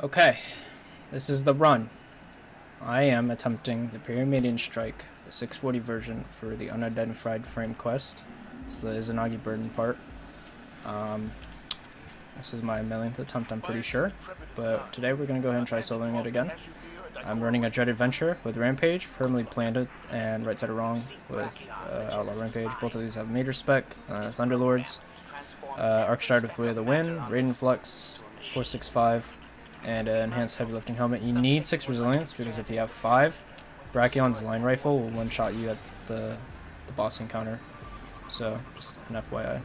Okay, this is the run. I am attempting the Pyramidion strike, the 640 version for the unidentified frame quest. This is the Izanagi burden part. This is my millionth attempt, I'm pretty sure, but today we're going to go ahead and try soloing it again. I'm running a Dread Adventure with Rampage, firmly planted, and Right Side of Wrong with Outlaw Rampage. Both of these have major spec, Thunderlords, Arcstride with Way of the Wind, Radiant Flux, 465, and an enhanced heavy lifting helmet. You need 6 resilience because if you have 5, Brachion's line rifle will one-shot you at the boss encounter. So just an FYI.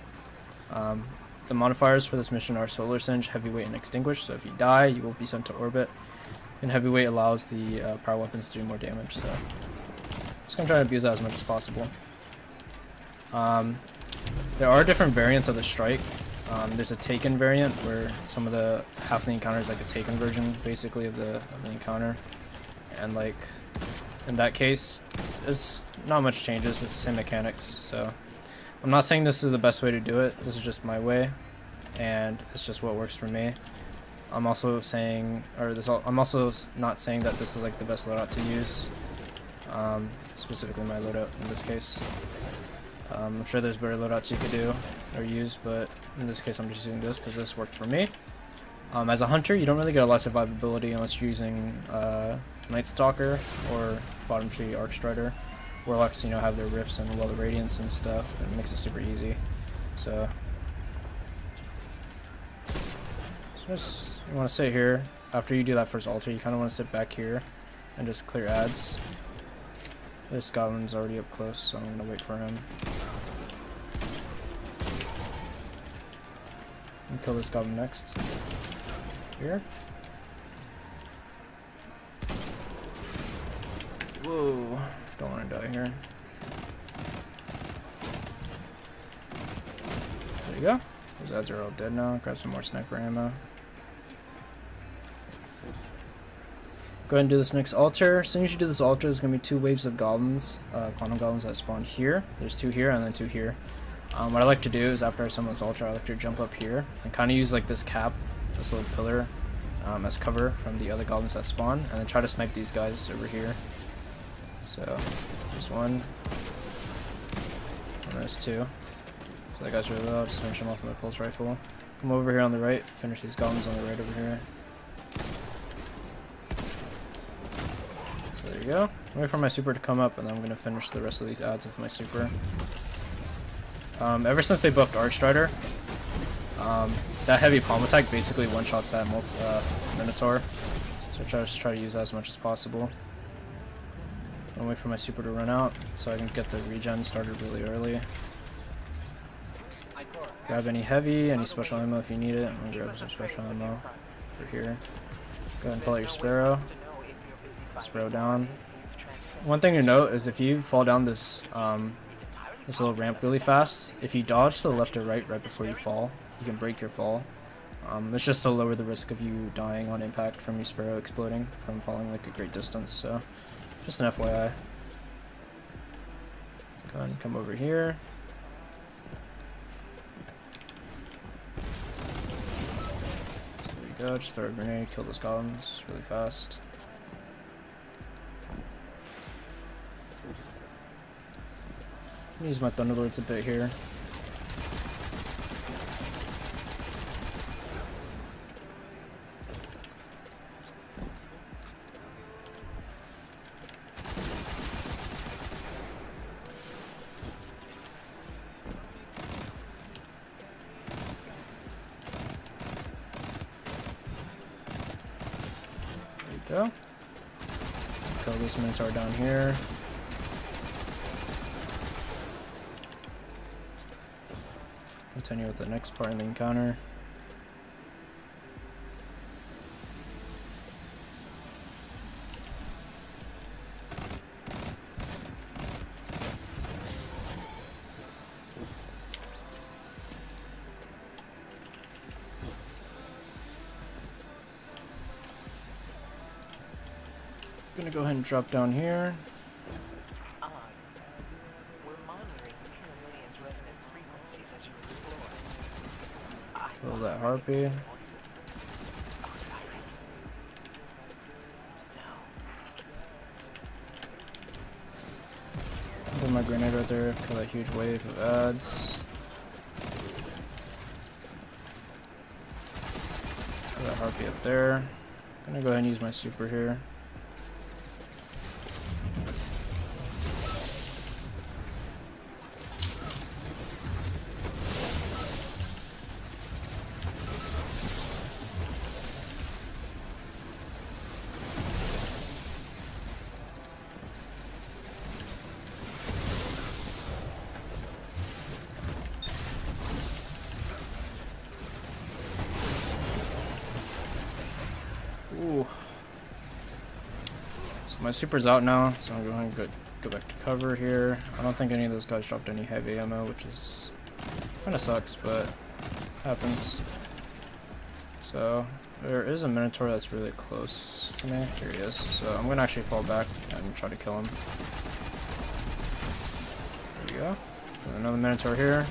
The modifiers for this mission are Solar Singe, Heavyweight, and Extinguish. So if you die, you will be sent to orbit. And Heavyweight allows the power weapons to do more damage. So just gonna try to abuse that as much as possible. There are different variants of the strike. There's a Taken variant where some of the half the encounter is like a Taken version, basically, of the encounter, and like in that case, there's not much changes. It's the same mechanics. So I'm not saying this is the best way to do it. This is just my way, and it's just what works for me. I'm also saying, I'm also not saying that this is like the best loadout to use. Specifically my loadout in this case. I'm sure there's better loadouts you could do or use, but in this case I'm just using this because this worked for me. As a hunter, you don't really get a lot of survivability unless you're using Night Stalker or bottom tree Arcstrider. Warlocks, have their rifts and Well of Radiance and stuff, and it makes it super easy. So just you want to sit here. After you do that first altar, you kind of want to sit back here and just clear ads. This goblin's already up close, so I'm gonna wait for him. And kill this goblin next. Here. Whoa, don't want to die here. There you go. Those ads are all dead now. Grab some more sniper ammo. Go ahead and do this next altar. As soon as you do this altar, there's going to be 2 waves of goblins, quantum goblins that spawn here. There's 2 here and then 2 here. What I like to do is after I summon this altar, I like to jump up here and kind of use like this cap, this little pillar, as cover from the other goblins that spawn, and then try to snipe these guys over here. So there's 1, and there's 2. So that guy's really low. Just finish him off with my pulse rifle. Come over here on the right, finish these goblins on the right over here. So there you go. Wait for my super to come up, and then I'm gonna finish the rest of these ads with my super. Ever since they buffed Arcstrider, that heavy palm attack basically one-shots that Minotaur. So try to use that as much as possible. I'll wait for my super to run out so I can get the regen started really early. Grab any heavy, any special ammo if you need it. I'm gonna grab some special ammo over here. Go ahead and pull out your Sparrow. Sparrow down. One thing to note is if you fall down this this little ramp really fast, if you dodge to the left or right before you fall, you can break your fall. It's just to lower the risk of you dying on impact from your Sparrow exploding from falling like a great distance. So just an FYI. Go ahead and come over here. So there you go, just throw a grenade, kill those goblins really fast. Use my Thunderlords a bit here. There you go. Kill this Minotaur down here. Continue with the next part in the encounter. Gonna go ahead and drop down here. Kill that harpy. my grenade right there, kill that huge wave of ads. Kill that harpy up there. I'm gonna go ahead and use my super here. Ooh. So my super's out now, so I'm going to go back to cover here. I don't think any of those guys dropped any heavy ammo, which is kind of sucks, but happens. So there is a Minotaur that's really close to me. Here he is. So I'm going to actually fall back and try to kill him. There we go. There's another Minotaur here.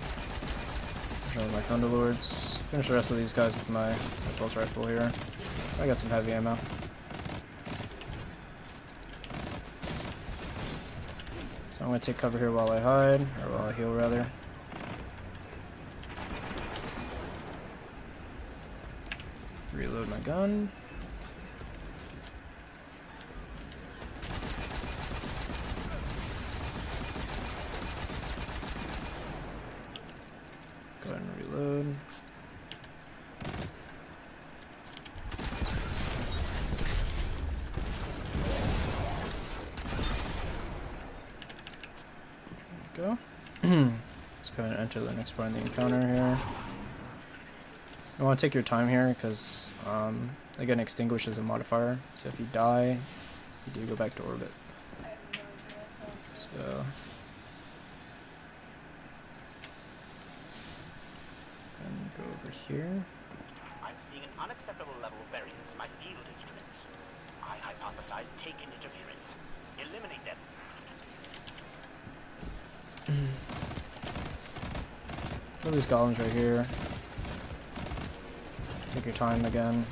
With my Thunderlords. Finish the rest of these guys with my pulse rifle here. I got some heavy ammo. So I'm going to take cover here while I hide, or while I heal rather. Reload my gun. Go ahead and reload. Go. Let's go ahead and enter the next part of the encounter here. You want to take your time here because, again, extinguish is a modifier. So if you die, you do go back to orbit. So, and go over here. I'm seeing an unacceptable level of variance in my field instruments. I hypothesize taken interference. Eliminate them. Kill these golems right here. Take your time again.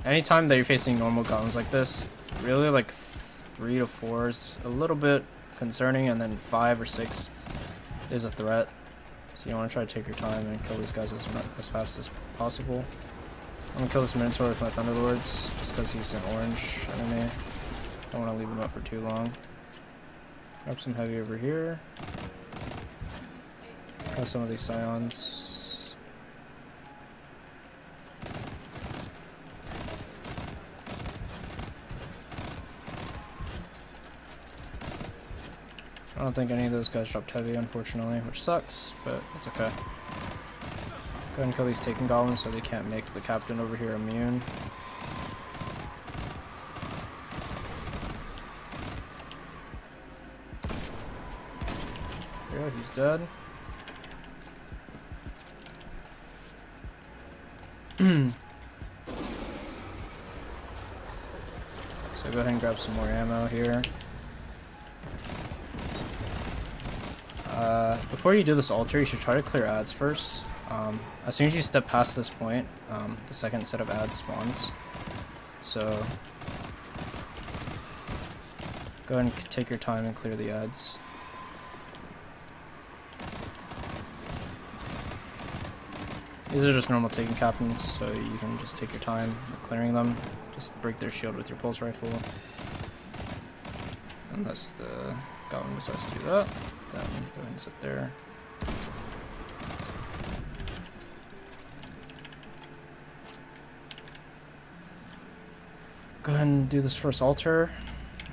Anytime that you're facing normal golems like this, really like 3 to 4 is a little bit concerning, and then 5 or 6 is a threat. So you want to try to take your time and kill these guys as fast as possible. I'm gonna kill this Minotaur with my Thunderlords just because he's an orange enemy. Don't want to leave him up for too long. Grab some heavy over here. Got some of these Scions. I don't think any of those guys dropped heavy, unfortunately, which sucks, but it's okay. Go ahead and kill these Taken Golems so they can't make the captain over here immune. Yeah, he's dead. So go ahead and grab some more ammo here. Before you do this altar, you should try to clear ads first. As soon as you step past this point, the second set of ads spawns. So go ahead and take your time and clear the ads. These are just normal Taken captains, so you can just take your time clearing them. Just break their shield with your pulse rifle. Unless the goblin decides to do that, then go ahead and sit there. Go ahead and do this first altar,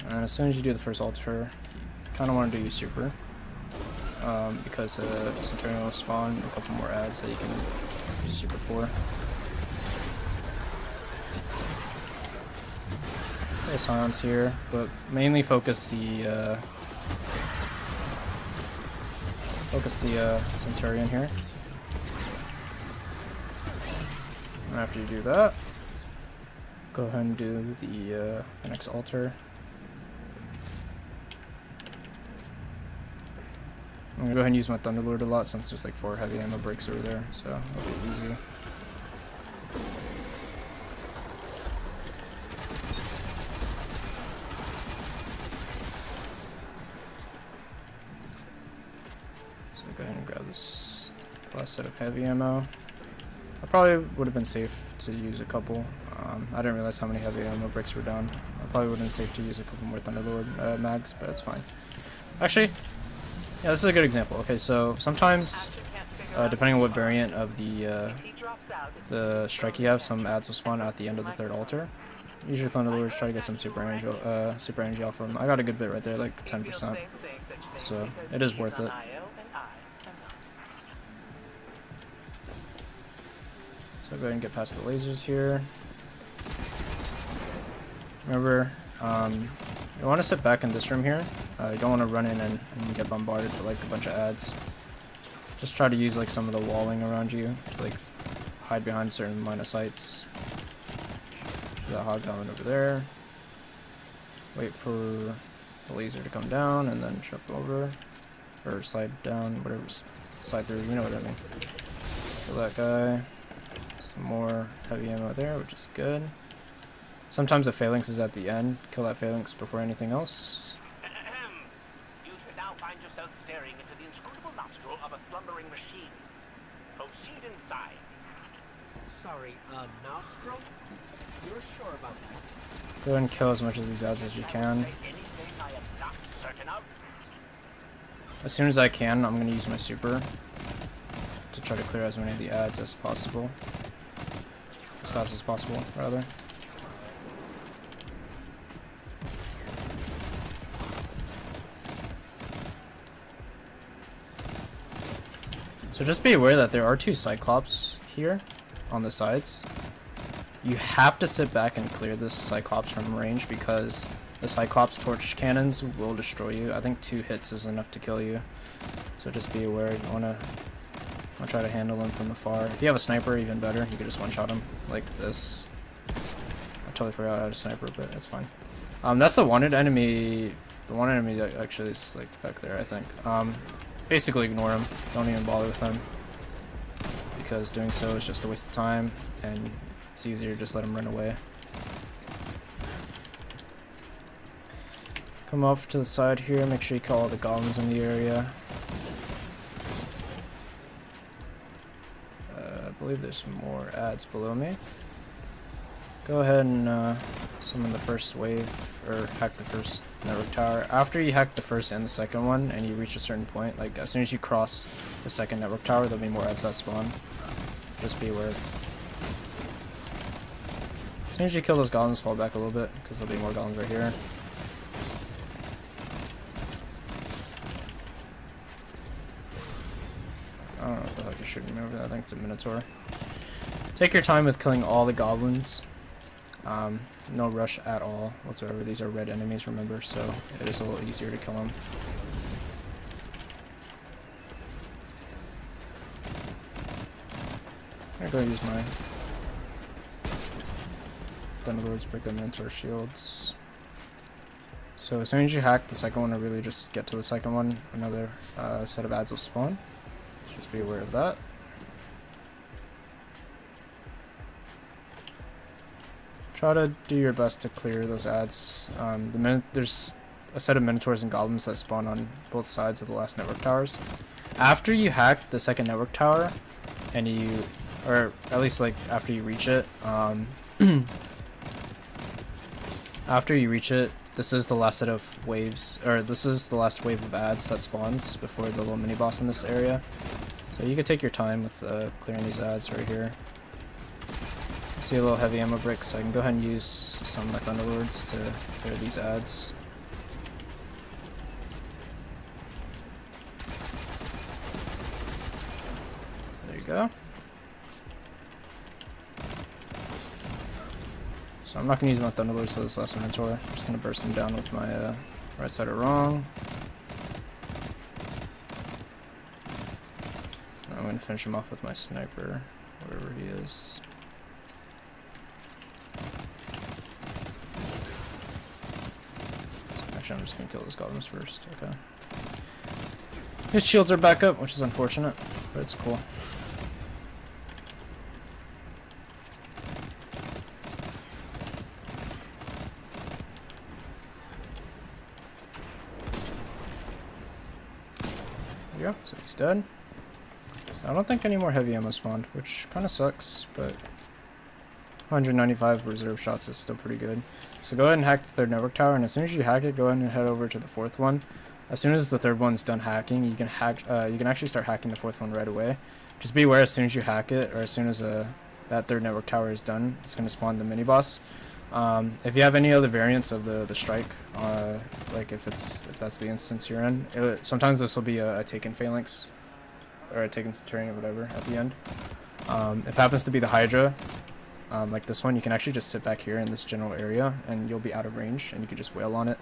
and as soon as you do the first altar, you kind of want to do your super. Because Centurion will spawn a couple more ads that you can use super for. There's Scions here, but mainly focus the Centurion here. And after you do that, go ahead and do the next altar. I'm gonna go ahead and use my Thunderlord a lot since there's like 4 heavy ammo breaks over there, so it'll be easy. use last set of heavy ammo. I probably would have been safe to use a couple. I didn't realize how many heavy ammo bricks were down. I probably would have been safe to use a couple more Thunderlord mags, but it's fine. Actually, yeah, this is a good example. Okay, so sometimes, depending on what variant of the strike you have, some ads will spawn at the end of the third altar. Usually Thunderlords try to get some super energy off them. I got a good bit right there, like 10%. So it is worth it. So go ahead and get past the lasers here. Remember, you want to sit back in this room here. You don't want to run in and get bombarded with like a bunch of ads. Just try to use like some of the walling around you, like hide behind certain line of sights. The hog going over there. Wait for the laser to come down and then jump over. Or slide down, whatever, slide through, you know what I mean. Kill that guy. Some more heavy ammo there, which is good. Sometimes the phalanx is at the end. Kill that phalanx before anything else. You should now find yourself staring into the inscrutable nostril of a slumbering machine. Proceed inside. Sorry, nostril? You're sure about that? Go ahead and kill as much of these ads as you can. As soon as I can, I'm going to use my super to try to clear as many of the ads as possible. As fast as possible, rather. So just be aware that there are two Cyclops here on the sides. You have to sit back and clear this Cyclops from range because the Cyclops torch cannons will destroy you. I think 2 hits is enough to kill you. So just be aware. You want to try to handle them from afar. If you have a sniper, even better. You can just one-shot them like this. I totally forgot I had a sniper, but it's fine. That's the wanted enemy. The one enemy that actually is like back there, I think. Basically ignore him. Don't even bother with him. Because doing so is just a waste of time, and it's easier to just let him run away. Come off to the side here, make sure you kill all the goblins in the area. I believe there's some more ads below me. Go ahead and summon the first wave, or hack the first network tower. After you hack the first and the second one, and you reach a certain point, like as soon as you cross the second network tower, there'll be more ads that spawn. Just be aware. As soon as you kill those goblins, fall back a little bit, because there'll be more goblins right here. I don't know what the heck you're shooting me over there. I think it's a Minotaur. Take your time with killing all the goblins. No rush at all whatsoever. These are red enemies, remember, so it is a little easier to kill them. I'm gonna go use my Thunderlords, break them into our shields. So as soon as you hack the second one, or really just get to the second one, another set of ads will spawn. Just be aware of that. Try to do your best to clear those ads. There's a set of Minotaurs and Goblins that spawn on both sides of the last network towers. After you hack the second network tower, and or at least like after you reach it, after you reach it, this is the last set of waves, or this is the last wave of ads that spawns before the little mini boss in this area. So you can take your time with clearing these ads right here. I see a little heavy ammo brick, so I can go ahead and use some of my Thunderlords to clear these ads. There you go. So I'm not going to use my Thunderlords for this last Minotaur. I'm just going to burst him down with my right side or wrong. I'm going to finish him off with my sniper, whatever he is. Actually, I'm just going to kill those goblins first. Okay. His shields are back up, which is unfortunate, but it's cool. There we go. So he's dead. So I don't think any more heavy ammo spawned, which kind of sucks, but 195 reserve shots is still pretty good. So go ahead and hack the third network tower, and as soon as you hack it, go ahead and head over to the fourth one. As soon as the third one's done hacking, you can actually start hacking the fourth one right away. Just be aware as soon as you hack it, or as soon as that third network tower is done, it's going to spawn the mini boss. If you have any other variants of the strike, like if that's the instance you're in, sometimes this will be a taken phalanx or a taken centurion or whatever at the end. If it happens to be the Hydra, like this one, you can actually just sit back here in this general area and you'll be out of range and you can just wail on it.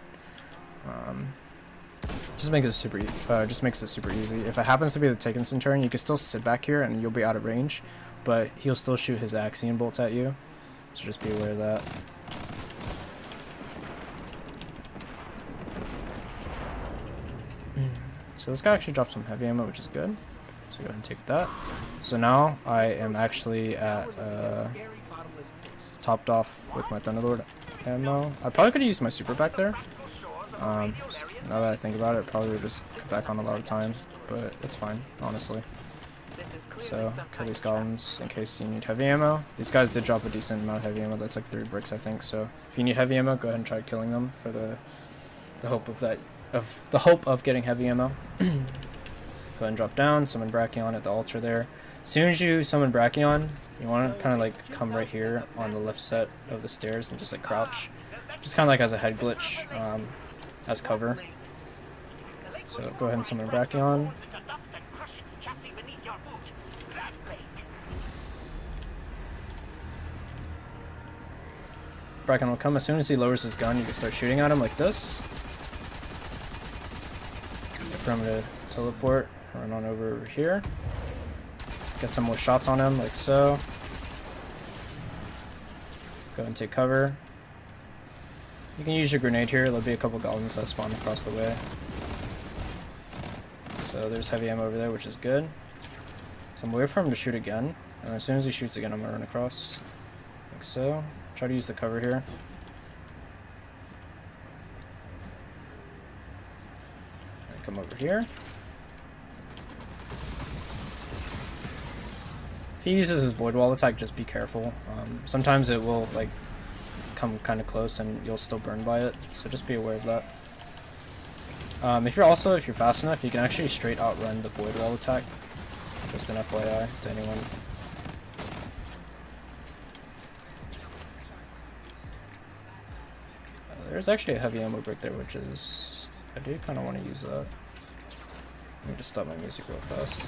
Just makes it super easy. If it happens to be the taken centurion, you can still sit back here and you'll be out of range, but he'll still shoot his Axion bolts at you. So just be aware of that. So this guy actually dropped some heavy ammo, which is good. So go ahead and take that. So now I am actually at topped off with my Thunderlord ammo. I probably could have used my super back there. Now that I think about it, probably would just cut back on a lot of time, but it's fine, honestly. So kill these golems in case you need heavy ammo. These guys did drop a decent amount of heavy ammo. That's like 3 bricks, I think. So if you need heavy ammo, go ahead and try killing them for the hope of getting heavy ammo. Go ahead and drop down, summon Brachion at the altar there. As soon as you summon Brachion, you want to kind of like come right here on the left set of the stairs and just like crouch. Just kind of like as a head glitch, as cover. So go ahead and summon Brachion. Brachion will come. As soon as he lowers his gun, you can start shooting at him like this. Wait for him to teleport, run on over here. Get some more shots on him, like so. Go and take cover. You can use your grenade here. There'll be a couple golems that spawn across the way. So there's heavy ammo over there, which is good. So I'm waiting for him to shoot again. And as soon as he shoots again, I'm going to run across. Like so. Try to use the cover here. And come over here. If he uses his Void Wall attack, just be careful. Sometimes it will like come kind of close and you'll still burn by it, so just be aware of that. If you're fast enough, you can actually straight outrun the Void Wall attack. Just an FYI to anyone. There's actually a heavy ammo brick there, which is... I do kind of want to use that. Let me just stop my music real fast.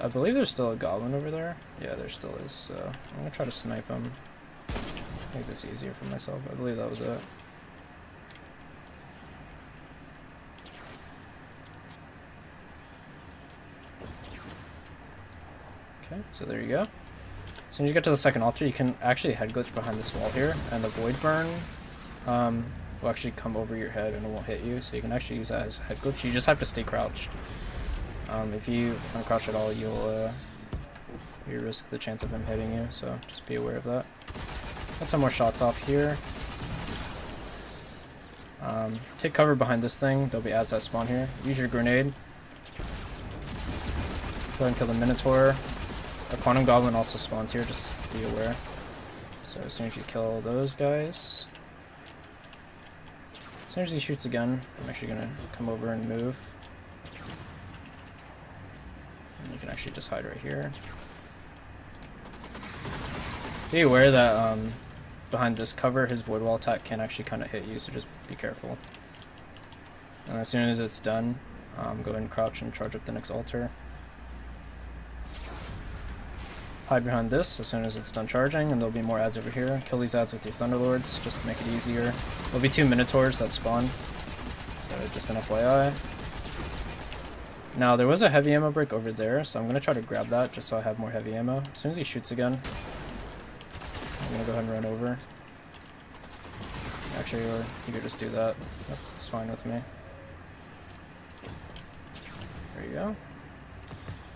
I believe there's still a goblin over there. Yeah, there still is, so I'm going to try to snipe him. Make this easier for myself. I believe that was it. Okay, so there you go. As soon as you get to the second altar, you can actually head glitch behind this wall here, and the void burn will actually come over your head and it won't hit you, so you can actually use that as a head glitch. You just have to stay crouched. If you uncrouch at all, you risk the chance of him hitting you, so just be aware of that. Get some more shots off here. Take cover behind this thing. There'll be ads that spawn here. Use your grenade. Go ahead and kill the Minotaur. A Quantum Goblin also spawns here, just be aware. So as soon as you kill those guys, as soon as he shoots again, I'm actually going to come over and move. And you can actually just hide right here. Be aware that behind this cover, his Void Wall attack can actually kind of hit you, so just be careful. And as soon as it's done, go ahead and crouch and charge up the next altar. Hide behind this as soon as it's done charging, and there'll be more ads over here. Kill these ads with your Thunderlords, just to make it easier. There'll be 2 Minotaurs that spawn, so just an FYI. Now, there was a heavy ammo brick over there, so I'm going to try to grab that just so I have more heavy ammo. As soon as he shoots again, I'm going to go ahead and run over. Actually, or you could just do that. That's fine with me. There you go.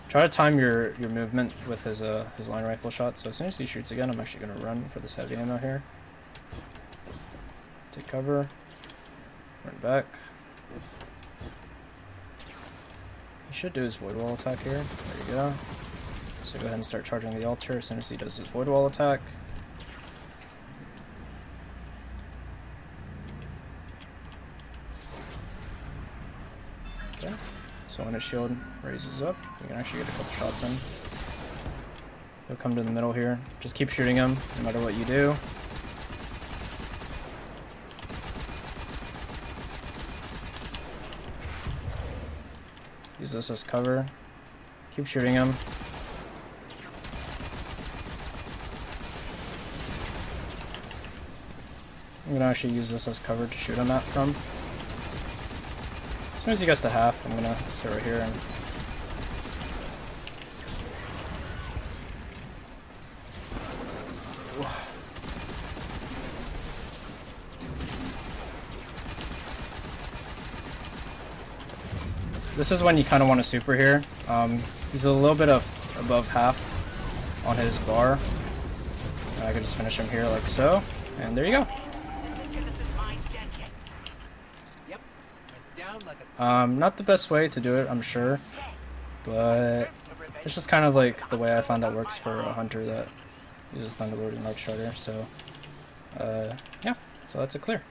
Try to time your movement with his line rifle shot. So as soon as he shoots again, I'm actually going to run for this heavy ammo here. Take cover. Run back. He should do his Void Wall attack here. There you go. So go ahead and start charging the altar as soon as he does his Void Wall attack. Okay. So when his shield raises up, you can actually get a couple shots in. He'll come to the middle here. Just keep shooting him, no matter what you do. Use this as cover. Keep shooting him. I'm gonna actually use this as cover to shoot him at from. As soon as he gets to half, I'm gonna sit right here and this is when you kind of want to super here. He's a little bit above half on his bar. And I can just finish him here like so. And there you go. Yep. Went down like a Not the best way to do it, I'm sure. But it's just kind of like the way I found that works for a hunter that uses Thunderlord and Night Strider. So, yeah. So that's a clear.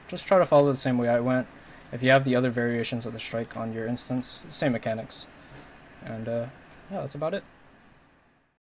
Just try to follow the same way I went. If you have the other variations of the strike on your instance, same mechanics. And yeah, that's about it.